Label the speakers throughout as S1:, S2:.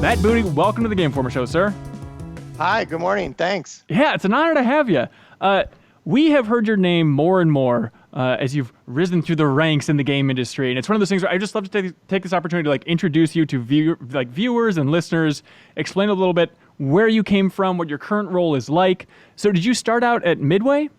S1: Matt Booty, welcome to the Game Informer Show, sir.
S2: Hi, good morning. Thanks.
S1: Yeah, it's an honor to have you. We have heard your name more and more as you've risen through the ranks in the game industry, and it's one of those things where I just love to take this opportunity to introduce you to viewers and listeners, explain a little bit where you came from, what your current role is like. So did you start out at Midway?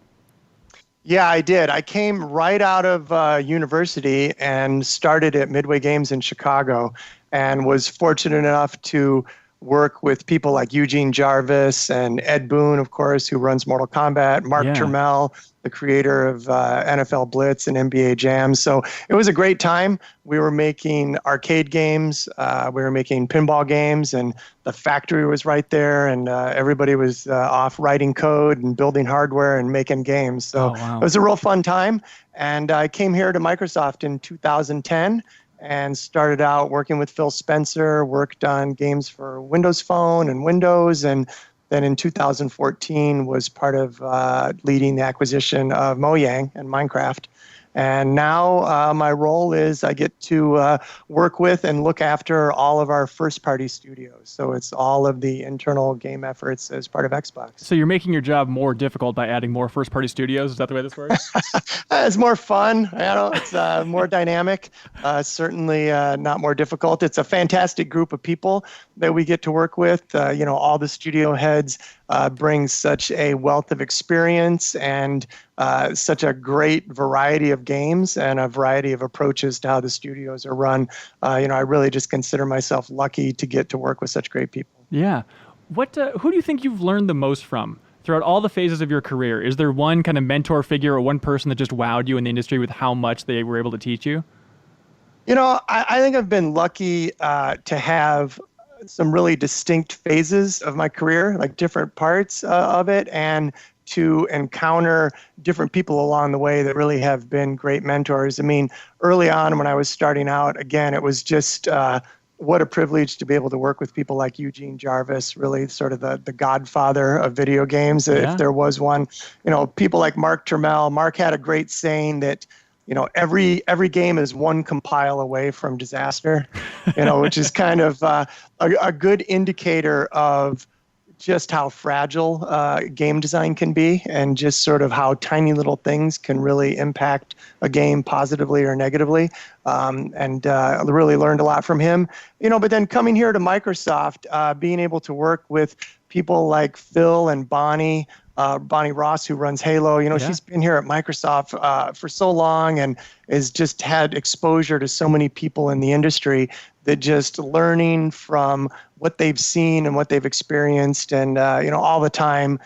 S2: Yeah, I did. I came right out of university and started at Midway Games in Chicago and was fortunate enough to work with people like Eugene Jarvis and Ed Boon, of course, who runs Mortal Kombat, Mark Turmel, the creator of NFL Blitz and NBA Jam. So it was a great time. We were making arcade games, we were making pinball games, and the factory was right there, and everybody was off writing code and building hardware and making games. So It was a real fun time. And I came here to Microsoft in 2010. And started out working with Phil Spencer, worked on games for Windows Phone and Windows, and then in 2014 was part of leading the acquisition of Mojang and Minecraft. And now my role is I get to work with and look after all of our first-party studios. So it's all of the internal game efforts as part of Xbox.
S1: So you're making your job more difficult by adding more first-party studios? Is that the way this works?
S2: It's more fun. It's more dynamic. Certainly not more difficult. It's a fantastic group of people that we get to work with. All the studio heads bring such a wealth of experience and such a great variety of games and a variety of approaches to how the studios are run. I really just consider myself lucky to get to work with such great people.
S1: Yeah. Who do you think you've learned the most from throughout all the phases of your career? Is there one kind of mentor figure or one person that just wowed you in the industry with how much they were able to teach you?
S2: I think I've been lucky to have some really distinct phases of my career, like different parts of it, and to encounter different people along the way that really have been great mentors. I mean, early on when I was starting out, again, it was just what a privilege to be able to work with people like Eugene Jarvis, really sort of the godfather of video games, if there was one. People like Mark Turmel. Mark had a great saying that, every game is one compile away from disaster, which is kind of a good indicator of just how fragile game design can be and just sort of how tiny little things can really impact a game positively or negatively. I really learned a lot from him. But then coming here to Microsoft, being able to work with people like Phil and Bonnie Ross, who runs Halo, she's been here at Microsoft for so long and has just had exposure to so many people in the industry that just learning from what they've seen and what they've experienced, and all the time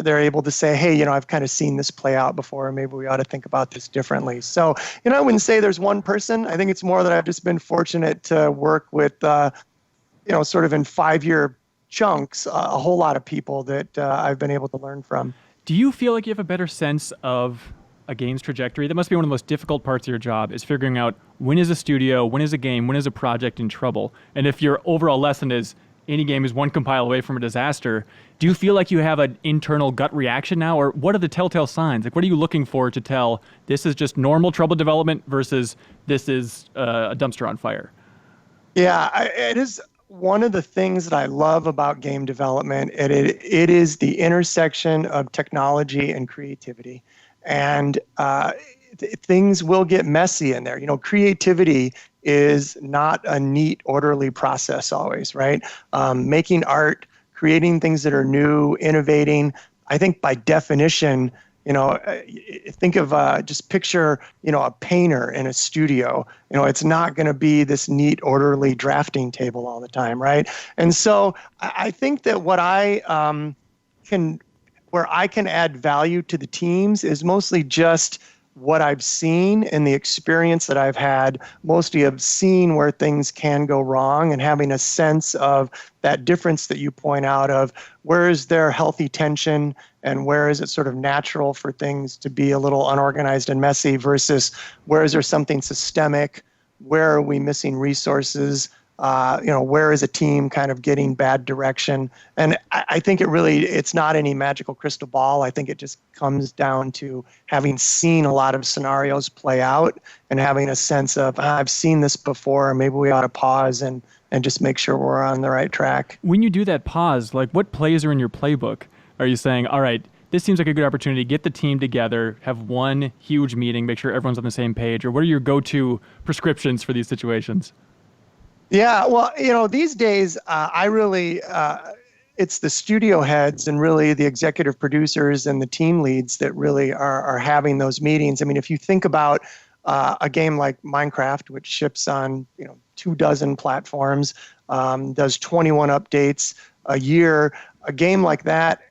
S2: they're able to say, hey, I've kind of seen this play out before, and maybe we ought to think about this differently. So, I wouldn't say there's one person. I think it's more that I've just been fortunate to work with, sort of in 5-year chunks, a whole lot of people that I've been able to learn from.
S1: Do you feel like you have a better sense of a game's trajectory? That must be one of the most difficult parts of your job, is figuring out when is a studio, when is a game, when is a project in trouble. And if your overall lesson is any game is one compile away from a disaster, do you feel like you have an internal gut reaction now? Or what are the telltale signs? What are you looking for to tell this is just normal trouble development versus this is a dumpster on fire?
S2: Yeah, it is one of the things that I love about game development. It is the intersection of technology and creativity. And things will get messy in there. Creativity is not a neat, orderly process always, right? Making art, creating things that are new, innovating, I think by definition, think of just picture, a painter in a studio. It's not going to be this neat, orderly drafting table all the time, right? And so I think that where I can add value to the teams is mostly just what I've seen and the experience that I've had, mostly of seeing where things can go wrong and having a sense of that difference that you point out of where is there healthy tension and where is it sort of natural for things to be a little unorganized and messy versus where is there something systemic, where are we missing resources, where is a team kind of getting bad direction? And I think it's not any magical crystal ball. I think it just comes down to having seen a lot of scenarios play out and having a sense of, I've seen this before, maybe we ought to pause and just make sure we're on the right track.
S1: When you do that pause, like what plays are in your playbook? Are you saying, all right, this seems like a good opportunity, get the team together, have one huge meeting, make sure everyone's on the same page, or what are your go-to prescriptions for these situations?
S2: Yeah, well, these days, it's the studio heads and really the executive producers and the team leads that really are having those meetings. I mean, if you think about a game like Minecraft, which ships on 24 platforms, does 21 updates a year, a game like that,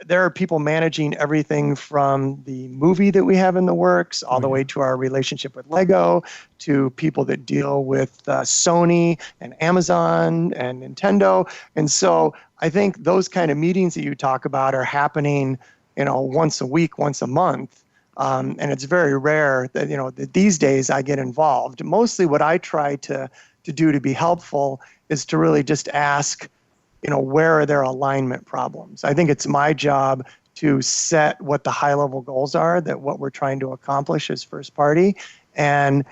S2: there are people managing everything from the movie that we have in the works all the way to our relationship with Lego, to people that deal with Sony and Amazon and Nintendo. And so I think those kind of meetings that you talk about are happening, once a week, once a month. And it's very rare that, that these days I get involved. Mostly what I try to do to be helpful is to really just ask, where are their alignment problems? I think it's my job to set what the high-level goals are, that what we're trying to accomplish as first party. And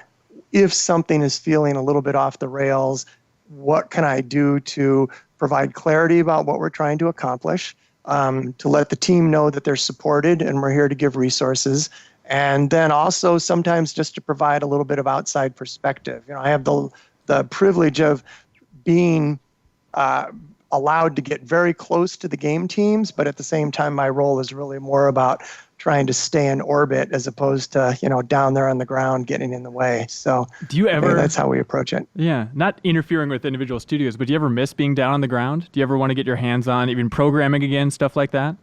S2: if something is feeling a little bit off the rails, what can I do to provide clarity about what we're trying to accomplish, to let the team know that they're supported and we're here to give resources. And then also sometimes just to provide a little bit of outside perspective. I have the privilege of being allowed to get very close to the game teams, but at the same time, my role is really more about trying to stay in orbit as opposed to, down there on the ground getting in the way. So
S1: do you ever,
S2: that's how we approach it.
S1: Yeah, not interfering with individual studios, but do you ever miss being down on the ground? Do you ever want to get your hands on even programming again, stuff like that?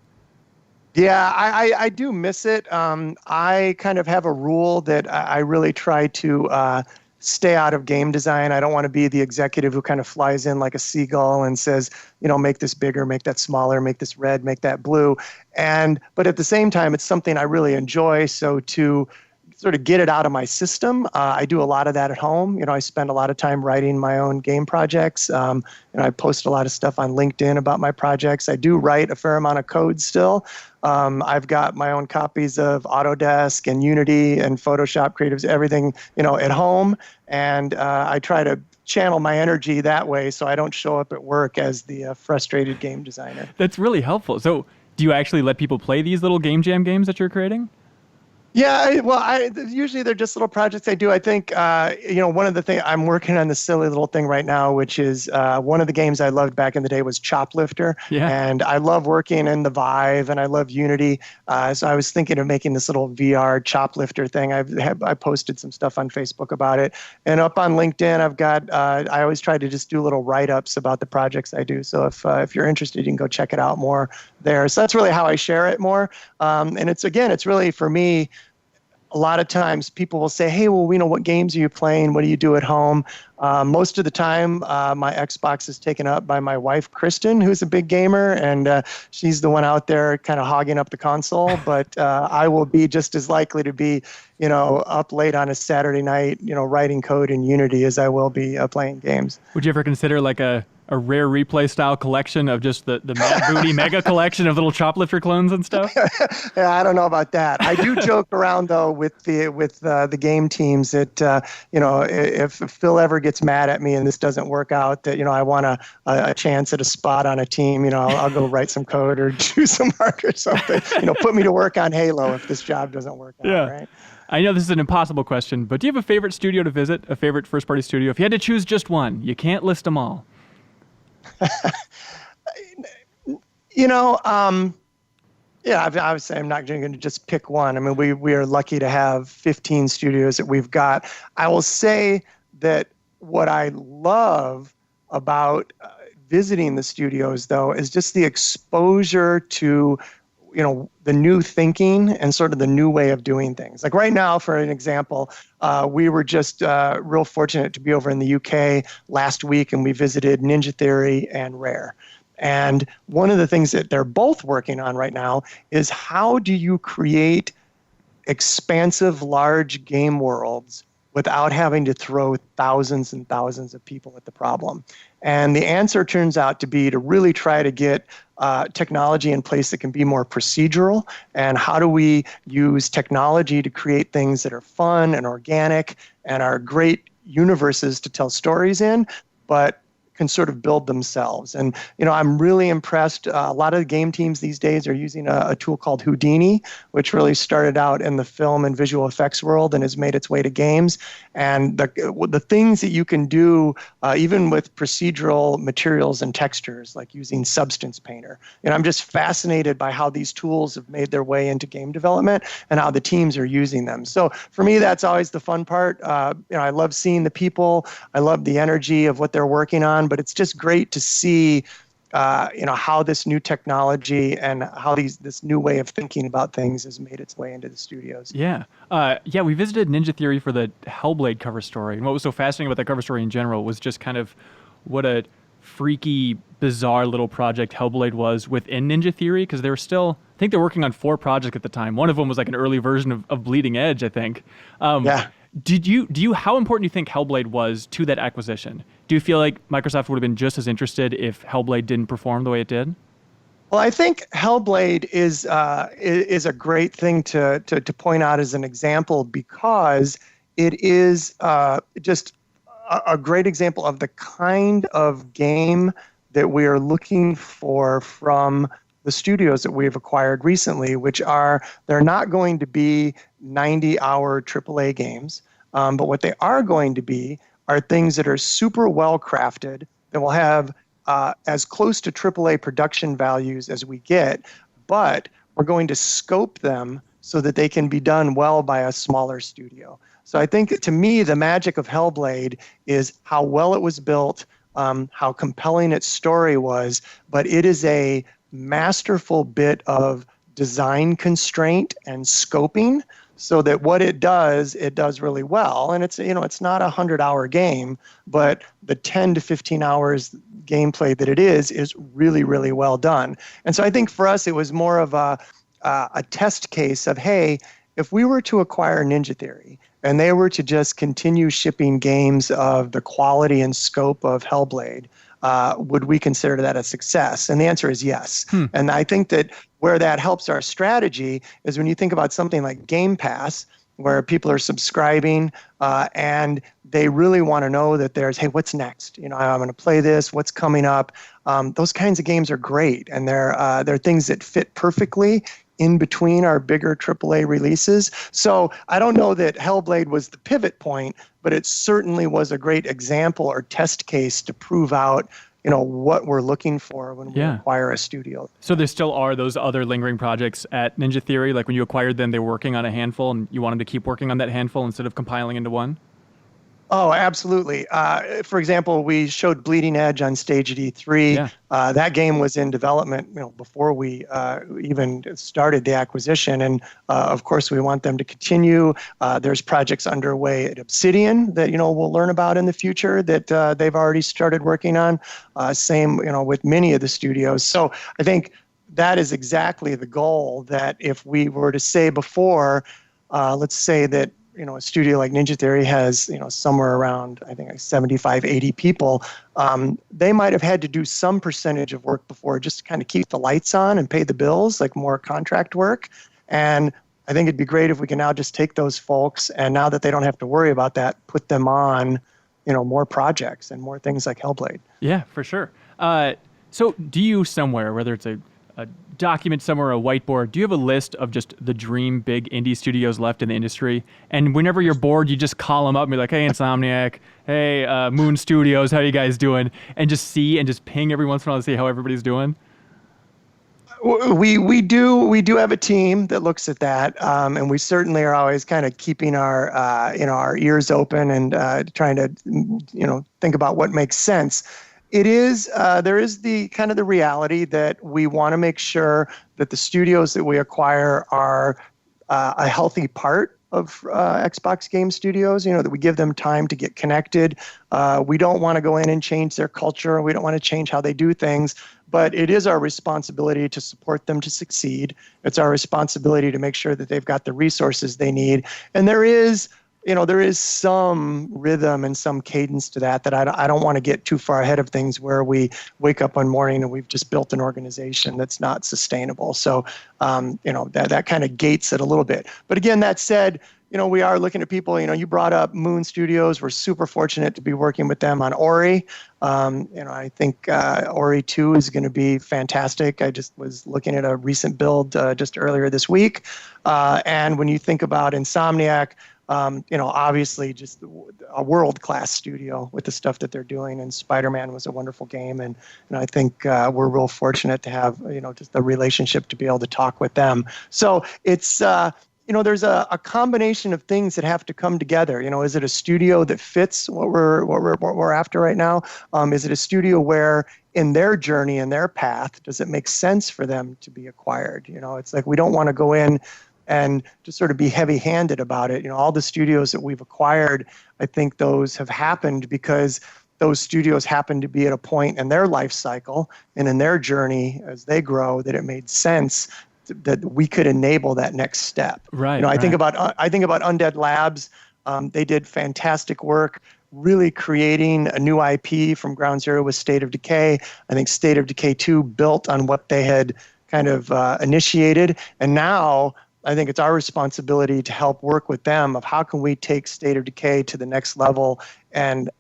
S2: Yeah, I do miss it. I kind of have a rule that I really try to stay out of game design. I don't want to be the executive who kind of flies in like a seagull and says, make this bigger, make that smaller, make this red, make that blue. But at the same time, it's something I really enjoy. So to sort of get it out of my system, I do a lot of that at home. I spend a lot of time writing my own game projects. I post a lot of stuff on LinkedIn about my projects. I do write a fair amount of code still. I've got my own copies of Autodesk and Unity and Photoshop, Creatives, everything, at home. And I try to channel my energy that way so I don't show up at work as the frustrated game designer.
S1: That's really helpful. So do you actually let people play these little game jam games that you're creating?
S2: Yeah, usually they're just little projects I do. I think, one of the things, I'm working on this silly little thing right now, which is one of the games I loved back in the day was Choplifter.
S1: Yeah.
S2: And I love working in the Vive and I love Unity. So I was thinking of making this little VR Choplifter thing. I posted some stuff on Facebook about it. And up on LinkedIn, I've got, I always try to just do little write-ups about the projects I do. So if you're interested, you can go check it out more there. So that's really how I share it more. And it's really for me, a lot of times people will say, hey, well, what games are you playing? What do you do at home? Most of the time, my Xbox is taken up by my wife, Kristen, who's a big gamer, and she's the one out there kind of hogging up the console. But I will be just as likely to be, up late on a Saturday night, writing code in Unity as I will be playing games.
S1: Would you ever consider like a rare replay style collection of just the Mad Booty mega collection of little Choplifter clones and stuff?
S2: Yeah, I don't know about that. I do joke around though with the game teams that if Phil ever gets mad at me and this doesn't work out, that I want a chance at a spot on a team. I'll go write some code or do some art or something. Put me to work on Halo if this job doesn't work out.
S1: Yeah.
S2: Right?
S1: I know this is an impossible question, but do you have a favorite studio to visit? A favorite first party studio? If you had to choose just one, you can't list them all. Obviously I'm not going to just pick one. I mean, we are lucky to have 15 studios that we've got. I will say that what I love about visiting the studios, though, is just the exposure to, the new thinking and sort of the new way of doing things. Like right now, for an example, we were just real fortunate to be over in the UK last week, and we visited Ninja Theory and Rare. And one of the things that they're both working on right now is how do you create expansive, large game worlds
S2: without having to throw thousands and thousands of people at the problem? And the answer turns out to be to really try to get technology in place that can be more procedural. And how do we use technology to create things that are fun and organic and are great universes to tell stories in, but can sort of build themselves. And, I'm really impressed. A lot of the game teams these days are using a tool called Houdini, which really started out in the film and visual effects world and has made its way to games. And the things that you can do, even with procedural materials and textures, like using Substance Painter. And I'm just fascinated by how these tools have made their way into game development and how the teams are using them. So for me, that's always the fun part. I love seeing the people. I love the energy of what they're working on. But it's just great to see, how this new technology and how this new way of thinking about things has made its way into the studios.
S1: Yeah. We visited Ninja Theory for the Hellblade cover story. And what was so fascinating about that cover story in general was just kind of what a freaky, bizarre little project Hellblade was within Ninja Theory, because they were still, I think they're working on 4 projects at the time. One of them was like an early version of Bleeding Edge, I think.
S2: Yeah.
S1: How important do you think Hellblade was to that acquisition? Do you feel like Microsoft would have been just as interested if Hellblade didn't perform the way it did?
S2: Well, I think Hellblade is a great thing to point out as an example, because it is just a great example of the kind of game that we are looking for from the studios that we've acquired recently, which they're not going to be 90-hour AAA games, but what they are going to be are things that are super well crafted, that will have as close to AAA production values as we get, but we're going to scope them so that they can be done well by a smaller studio. So I think, to me, the magic of Hellblade is how well it was built, how compelling its story was, but it is a masterful bit of design constraint and scoping, so that what it does really well. And it's not a 100-hour game, but the 10 to 15 hours gameplay that it is really, really well done. And so I think for us, it was more of a test case of, hey, if we were to acquire Ninja Theory and they were to just continue shipping games of the quality and scope of Hellblade, would we consider that a success? And the answer is yes. And I think that where that helps our strategy is when you think about something like Game Pass, where people are subscribing and they really want to know that there's, hey, what's next? I'm going to play this. What's coming up? Those kinds of games are great, and they're things that fit perfectly in between our bigger AAA releases. So I don't know that Hellblade was the pivot point, but it certainly was a great example or test case to prove out, what we're looking for when we acquire a studio.
S1: So there still are those other lingering projects at Ninja Theory? Like when you acquired them, they were working on a handful and you wanted to keep working on that handful instead of compiling into one?
S2: Oh, absolutely. For example, we showed Bleeding Edge on stage at E3. Yeah. That game was in development, before we even started the acquisition. And of course, we want them to continue. There's projects underway at Obsidian that we'll learn about in the future that they've already started working on. Same, with many of the studios. So I think that is exactly the goal. That if we were to say before, let's say that a studio like Ninja Theory has, somewhere around, I think, like 75, 80 people, they might have had to do some percentage of work before just to kind of keep the lights on and pay the bills, like more contract work. And I think it'd be great if we can now just take those folks, and now that they don't have to worry about that, put them on, more projects and more things like Hellblade.
S1: Yeah, for sure. So do you somewhere, whether it's a document somewhere, a whiteboard, do you have a list of just the dream big indie studios left in the industry? And whenever you're bored, you just call them up and be like, hey, Insomniac, hey, Moon Studios, how you guys doing? And just ping every once in a while to see how everybody's doing?
S2: We do have a team that looks at that, and we certainly are always kind of keeping our our ears open and trying to think about what makes sense. It is there is the kind of the reality that we want to make sure that the studios that we acquire are a healthy part of Xbox Game Studios, that we give them time to get connected. We don't want to go in and change their culture. We don't want to change how they do things, but it is our responsibility to support them to succeed. It's our responsibility to make sure that they've got the resources they need. And there is there is some rhythm and some cadence to that I don't want to get too far ahead of things where we wake up one morning and we've just built an organization that's not sustainable. So, that kind of gates it a little bit. But again, that said, we are looking at people. You brought up Moon Studios. We're super fortunate to be working with them on Ori. I think Ori 2 is going to be fantastic. I just was looking at a recent build just earlier this week. And when you think about Insomniac, obviously just a world-class studio with the stuff that they're doing. And Spider-Man was a wonderful game. And I think we're real fortunate to have, just the relationship to be able to talk with them. So it's, there's a combination of things that have to come together. Is it a studio that fits what we're after right now? Is it a studio where in their journey and their path, does it make sense for them to be acquired? It's like we don't want to go in and just sort of be heavy-handed about it. All the studios that we've acquired, I think those have happened because those studios happen to be at a point in their life cycle and in their journey as they grow that it made sense that we could enable that next step.
S1: Right.
S2: I think about Undead Labs. They did fantastic work, really creating a new IP from ground zero with State of Decay. I think State of Decay 2 built on what they had kind of initiated, and now I think it's our responsibility to help work with them of how can we take State of Decay to the next level. And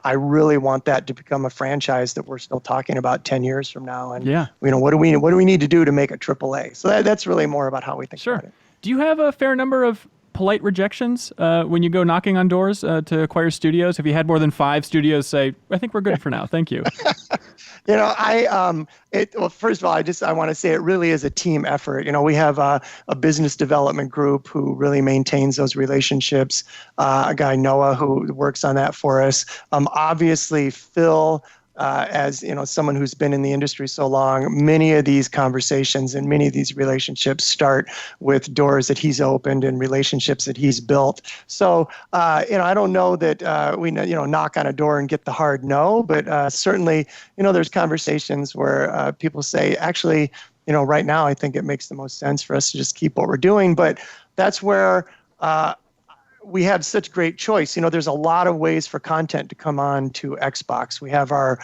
S2: I really want that to become a franchise that we're still talking about 10 years from now. And what do we need to do to make it AAA? So that's really more about how we think about it.
S1: Do you have a fair number of polite rejections when you go knocking on doors to acquire studios? Have you had more than 5 studios say, I think we're good for now, thank you?
S2: Well, first of all, I want to say it really is a team effort. We have a business development group who really maintains those relationships. A guy, Noah, who works on that for us. Obviously, Phil, as someone who's been in the industry so long, many of these conversations and many of these relationships start with doors that he's opened and relationships that he's built. So, I don't know that we knock on a door and get the hard no, but certainly, there's conversations where people say, actually, right now I think it makes the most sense for us to just keep what we're doing. But that's where we have such great choice. There's a lot of ways for content to come on to Xbox. We have our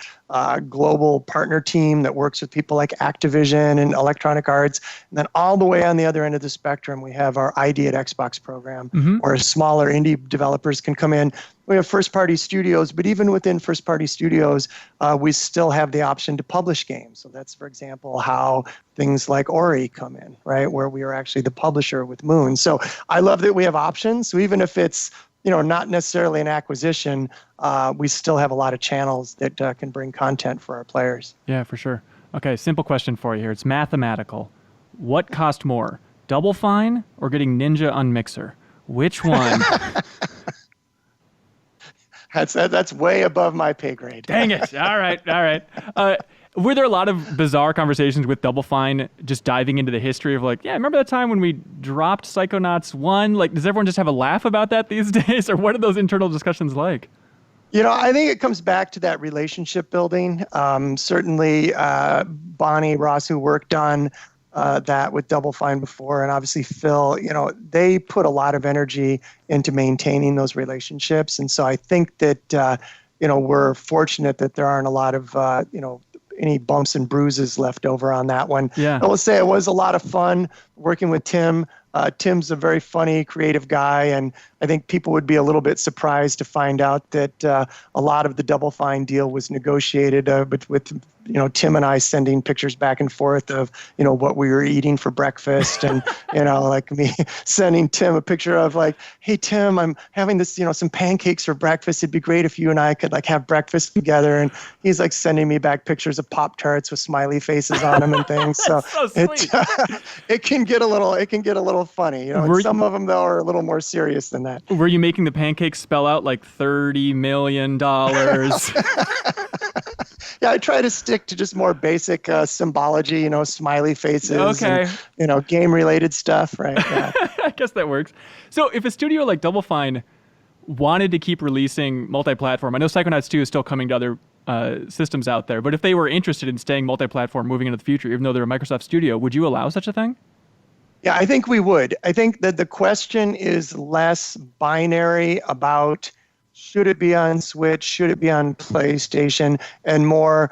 S2: global partner team that works with people like Activision and Electronic Arts. And then all the way on the other end of the spectrum, we have our ID at Xbox program, where smaller indie developers can come in. We have first-party studios, but even within first-party studios, we still have the option to publish games. So that's, for example, how things like Ori come in, right, where we are actually the publisher with Moon. So I love that we have options. So even if it's not necessarily an acquisition, we still have a lot of channels that can bring content for our players.
S1: Yeah, for sure. Okay, simple question for you here. It's mathematical. What cost more, Double Fine or getting Ninja on Mixer? Which one?
S2: That's way above my pay grade.
S1: Dang it. All right. Were there a lot of bizarre conversations with Double Fine just diving into the history of remember that time when we dropped Psychonauts 1? Does everyone just have a laugh about that these days? Or what are those internal discussions like?
S2: I think it comes back to that relationship building. Certainly, Bonnie Ross, who worked on that with Double Fine before, and obviously Phil, they put a lot of energy into maintaining those relationships. And so I think that, we're fortunate that there aren't a lot of, any bumps and bruises left over on that one.
S1: Yeah.
S2: I will say it was a lot of fun working with Tim. Tim's a very funny, creative guy, and I think people would be a little bit surprised to find out that a lot of the Double Fine deal was negotiated with Tim and I sending pictures back and forth of what we were eating for breakfast, and like me sending Tim a picture of hey Tim, I'm having this some pancakes for breakfast. It'd be great if you and I could have breakfast together. And he's sending me back pictures of Pop-Tarts with smiley faces on them and things. So,
S1: so sweet.
S2: It can get a little funny. Some of them though are a little more serious than that.
S1: Were you making the pancakes spell out $30 million?
S2: Yeah, I try to stick to just more basic symbology, smiley faces, and, game-related stuff, right? Yeah.
S1: I guess that works. So if a studio like Double Fine wanted to keep releasing multi-platform, I know Psychonauts 2 is still coming to other systems out there, but if they were interested in staying multi-platform moving into the future, even though they're a Microsoft studio, would you allow such a thing?
S2: Yeah, I think we would. I think that the question is less binary about should it be on Switch, should it be on PlayStation, and more,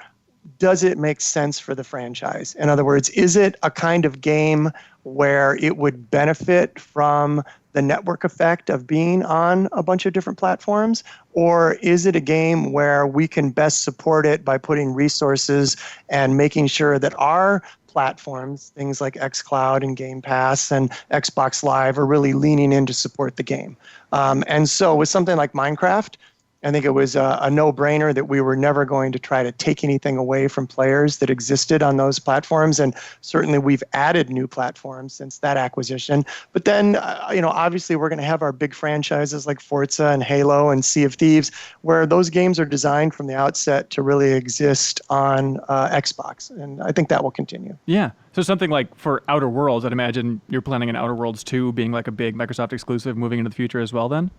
S2: does it make sense for the franchise? In other words, is it a kind of game where it would benefit from the network effect of being on a bunch of different platforms? Or is it a game where we can best support it by putting resources and making sure that our platforms, things like XCloud and Game Pass and Xbox Live, are really leaning in to support the game? And so with something like Minecraft, I think it was a no-brainer that we were never going to try to take anything away from players that existed on those platforms. And certainly we've added new platforms since that acquisition. But then, obviously we're going to have our big franchises like Forza and Halo and Sea of Thieves, where those games are designed from the outset to really exist on Xbox. And I think that will continue.
S1: Yeah. So something like for Outer Worlds, I'd imagine you're planning on Outer Worlds 2 being like a big Microsoft exclusive moving into the future as well then?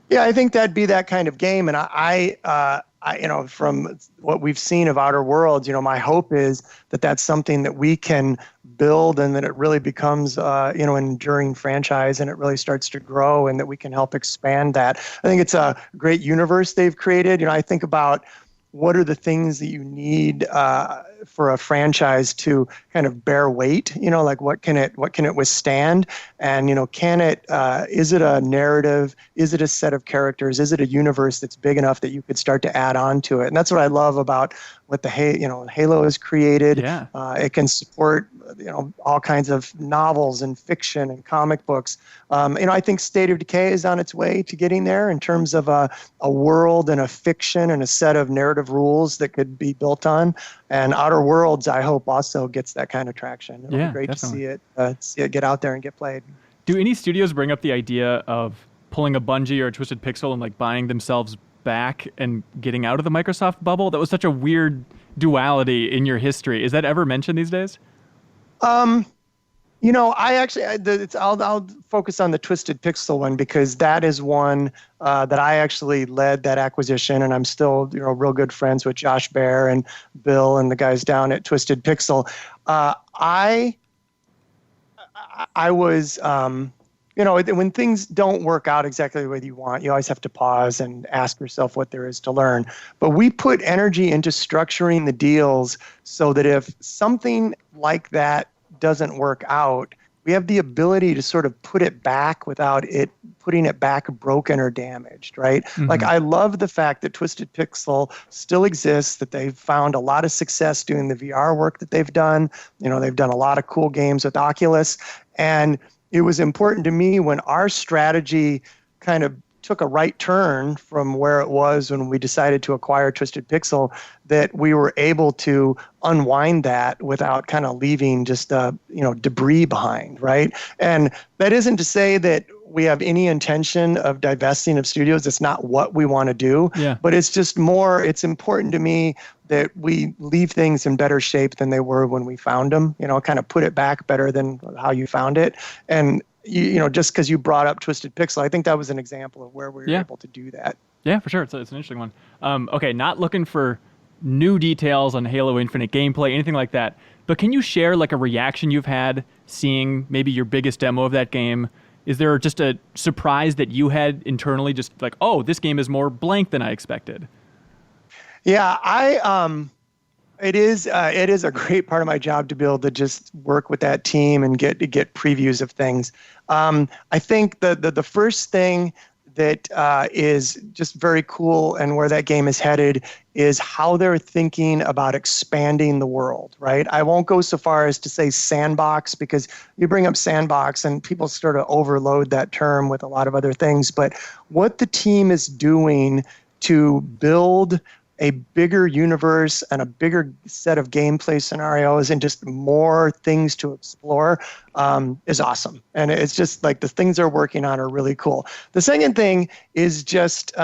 S2: Yeah, I think that'd be that kind of game. And from what we've seen of Outer Worlds, my hope is that that's something that we can build and that it really becomes, an enduring franchise and it really starts to grow and that we can help expand that. I think it's a great universe they've created. I think about what are the things that you need for a franchise to kind of bear weight, like what can it withstand? And, is it a narrative? Is it a set of characters? Is it a universe that's big enough that you could start to add on to it? And that's what I love about what Halo has created.
S1: Yeah.
S2: It can support, all kinds of novels and fiction and comic books. I think State of Decay is on its way to getting there in terms of a world and a fiction and a set of narrative rules that could be built on. And Outer Worlds, I hope, also gets that kind of traction. It'll be great
S1: definitely.
S2: to see it get out there and get played.
S1: Do any studios bring up the idea of pulling a Bungie or a Twisted Pixel and like buying themselves back and getting out of the Microsoft bubble? That was such a weird duality in your history. Is that ever mentioned these days?
S2: I'll focus on the Twisted Pixel one because that is one that I actually led that acquisition, and I'm still, real good friends with Josh Baer and Bill and the guys down at Twisted Pixel. I was, when things don't work out exactly the way you want, you always have to pause and ask yourself what there is to learn. But we put energy into structuring the deals so that if something like that doesn't work out, we have the ability to sort of put it back without it putting it back broken or damaged, right? Mm-hmm. Like, I love the fact that Twisted Pixel still exists, that they've found a lot of success doing the VR work that they've done. They've done a lot of cool games with Oculus. And it was important to me when our strategy kind of took a right turn from where it was when we decided to acquire Twisted Pixel, that we were able to unwind that without kind of leaving just debris behind, right? And that isn't to say that we have any intention of divesting of studios. It's not what we want to do. Yeah. But it's just it's important to me that we leave things in better shape than they were when we found them, kind of put it back better than how you found it. And just because you brought up Twisted Pixel, I think that was an example of where we were able to do that.
S1: Yeah, for sure. It's an interesting one. Okay, not looking for new details on Halo Infinite gameplay, anything like that, but can you share like a reaction you've had seeing maybe your biggest demo of that game? Is there just a surprise that you had internally, just like, oh, this game is more blank than I expected?
S2: Yeah, It is a great part of my job to be able to just work with that team and get previews of things. I think the first thing that is just very cool and where that game is headed is how they're thinking about expanding the world, right? I won't go so far as to say sandbox, because you bring up sandbox and people sort of overload that term with a lot of other things. But what the team is doing to build a bigger universe and a bigger set of gameplay scenarios and just more things to explore is awesome. And it's just like the things they're working on are really cool. The second thing is just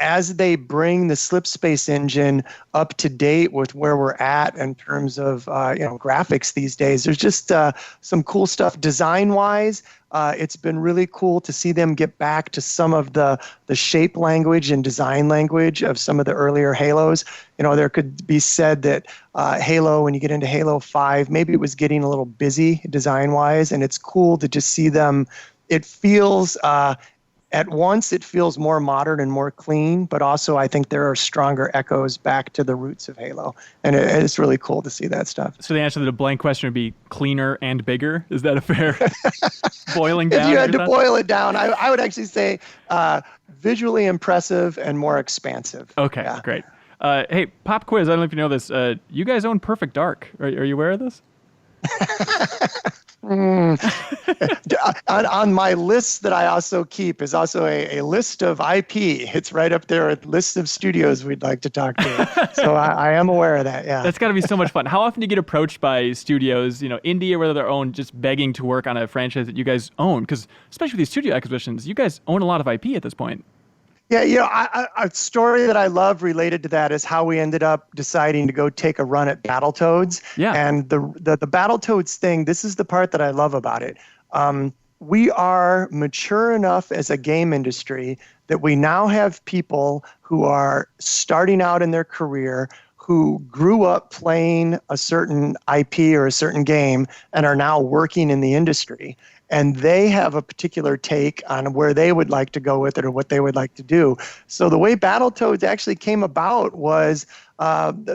S2: as they bring the Slipspace engine up to date with where we're at in terms of graphics these days, there's just some cool stuff design-wise. It's been really cool to see them get back to some of the shape language and design language of some of the earlier Halos. There could be said that Halo, when you get into Halo 5, maybe it was getting a little busy design-wise, and it's cool to just see them. It feels, at once, it feels more modern and more clean, but also I think there are stronger echoes back to the roots of Halo, and it's really cool to see that stuff.
S1: So the answer to the blank question would be cleaner and bigger. Is that a fair boiling down?
S2: If you had to boil it down, I would actually say visually impressive and more expansive.
S1: Okay,
S2: yeah.
S1: Great. Hey, pop quiz. I don't know if you know this. You guys own Perfect Dark. Are you aware of this?
S2: On my list that I also keep is also a list of IP. It's right up there with lists of studios we'd like to talk to. So I am aware of that, yeah.
S1: That's got to be so much fun. How often do you get approached by studios, indie or whether they're owned, just begging to work on a franchise that you guys own? Because especially with these studio acquisitions, you guys own a lot of IP at this point.
S2: Yeah, a story that I love related to that is how we ended up deciding to go take a run at Battletoads.
S1: Yeah.
S2: And the Battletoads thing, this is the part that I love about it. We are mature enough as a game industry that we now have people who are starting out in their career who grew up playing a certain IP or a certain game and are now working in the industry. And they have a particular take on where they would like to go with it or what they would like to do. So the way Battletoads actually came about was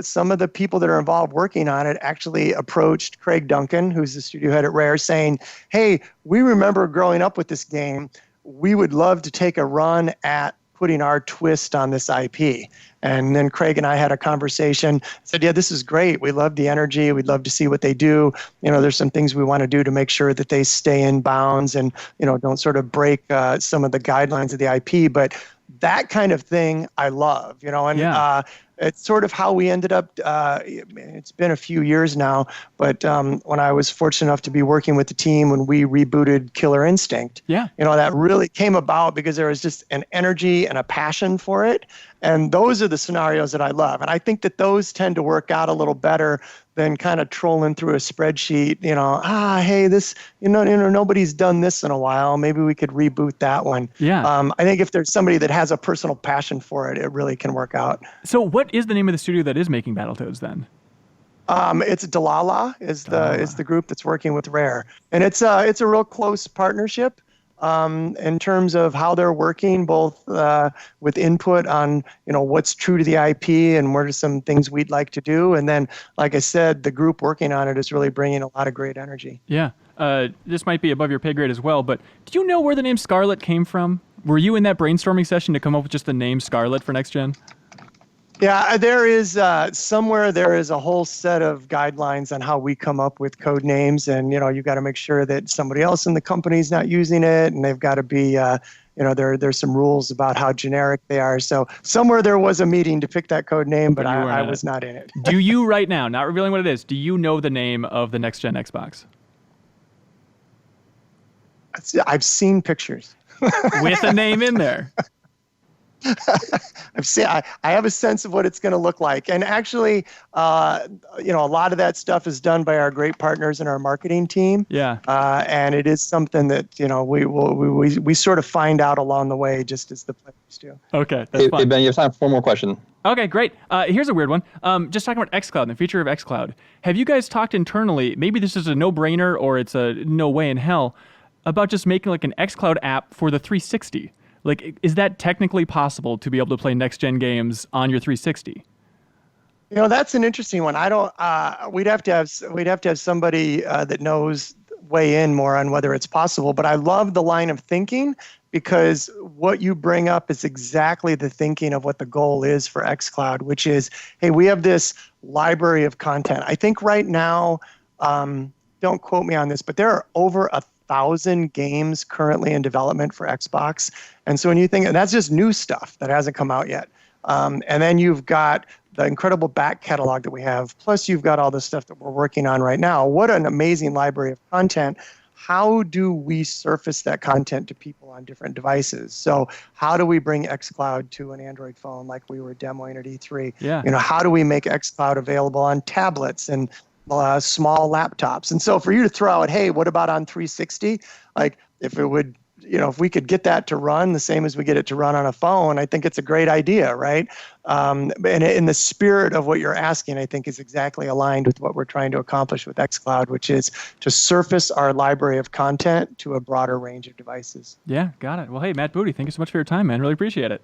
S2: some of the people that are involved working on it actually approached Craig Duncan, who's the studio head at Rare, saying, hey, we remember growing up with this game. We would love to take a run at putting our twist on this IP. And then Craig and I had a conversation, said, yeah, this is great. We love the energy. We'd love to see what they do. There's some things we want to do to make sure that they stay in bounds and, don't sort of break some of the guidelines of the IP. But that kind of thing I love, and
S1: yeah.
S2: It's sort of how we ended up, it's been a few years now, but when I was fortunate enough to be working with the team when we rebooted Killer Instinct, that really came about because there was just an energy and a passion for it. And those are the scenarios that I love. And I think that those tend to work out a little better than kind of trolling through a spreadsheet, hey, this, nobody's done this in a while. Maybe we could reboot that one.
S1: Yeah.
S2: I think if there's somebody that has a personal passion for it, it really can work out.
S1: So what is the name of the studio that is making Battletoads then?
S2: It's Delilah is the group that's working with Rare. And it's a real close partnership. In terms of how they're working, both with input on what's true to the IP and what are some things we'd like to do, and then, like I said, the group working on it is really bringing a lot of great energy.
S1: Yeah, this might be above your pay grade as well, but do you know where the name Scarlett came from? Were you in that brainstorming session to come up with just the name Scarlett for Next Gen?
S2: Yeah, there is somewhere there is a whole set of guidelines on how we come up with code names, and you've got to make sure that somebody else in the company is not using it, and they've got to be there's some rules about how generic they are. So somewhere there was a meeting to pick that code name, but I was not in it.
S1: Do you right now, not revealing what it is, do you know the name of the Next Gen Xbox?
S2: I've seen pictures
S1: with a name in there.
S2: I have a sense of what it's going to look like. And actually, a lot of that stuff is done by our great partners in our marketing team.
S1: Yeah.
S2: And it is something that, we sort of find out along the way, just as the players do.
S1: Okay. That's fine.
S3: Hey, Ben, you have time for one more question.
S1: Okay, great. Here's a weird one. Just talking about XCloud and the future of XCloud. Have you guys talked internally, maybe this is a no-brainer or it's a no way in hell, about just making like an XCloud app for the 360? Like, is that technically possible to be able to play next-gen games on your 360?
S2: That's an interesting one. I don't. We'd have to have somebody that knows weigh in more on whether it's possible. But I love the line of thinking because what you bring up is exactly the thinking of what the goal is for XCloud, which is, hey, we have this library of content. I think right now, don't quote me on this, but there are over 1,000 games currently in development for Xbox. And so when you think, and that's just new stuff that hasn't come out yet. And then you've got the incredible back catalog that we have, plus you've got all the stuff that we're working on right now. What an amazing library of content. how do we surface that content to people on different devices? So how do we bring XCloud to an Android phone like we were demoing at E3?
S1: Yeah.
S2: How do we make XCloud available on tablets and small laptops? And so for you to throw out, hey, what about on 360? Like if it would, if we could get that to run the same as we get it to run on a phone, I think it's a great idea, right? And in the spirit of what you're asking, I think is exactly aligned with what we're trying to accomplish with XCloud, which is to surface our library of content to a broader range of devices.
S1: Yeah, got it. Well, hey, Matt Booty, thank you so much for your time, man. Really appreciate it.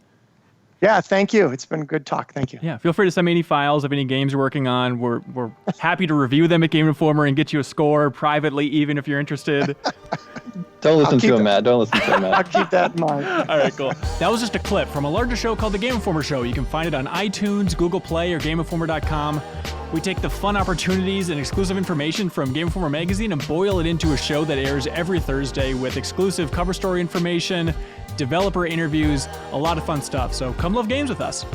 S2: Yeah, thank you. It's been a good talk. Thank you.
S1: Yeah, feel free to send me any files of any games you're working on. We're happy to review them at Game Informer and get you a score privately, even if you're interested.
S3: Don't listen to him, Matt. Don't listen to him, Matt.
S2: I'll keep that in mind.
S1: All right, cool. That was just a clip from a larger show called The Game Informer Show. You can find it on iTunes, Google Play, or GameInformer.com. We take the fun opportunities and exclusive information from Game Informer magazine and boil it into a show that airs every Thursday with exclusive cover story information, developer interviews, a lot of fun stuff. So come love games with us.